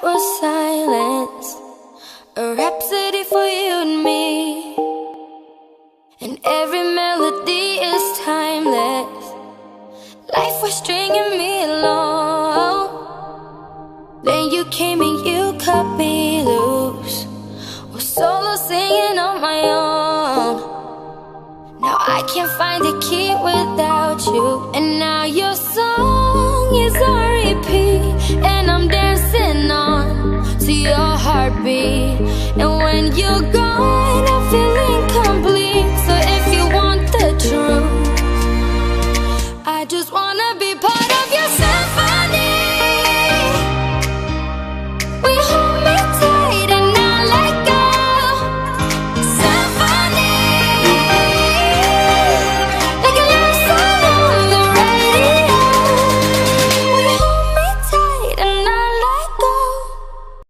heart was silence, a rhapsody for you and me. And every melody is timeless. Life was stringing me along. Then you came and you cut me loose. Was solo singing on my own. Now I can't find the key without you. And now your song is on repeat, and I'm dancing on to your heartbeat. And when you go,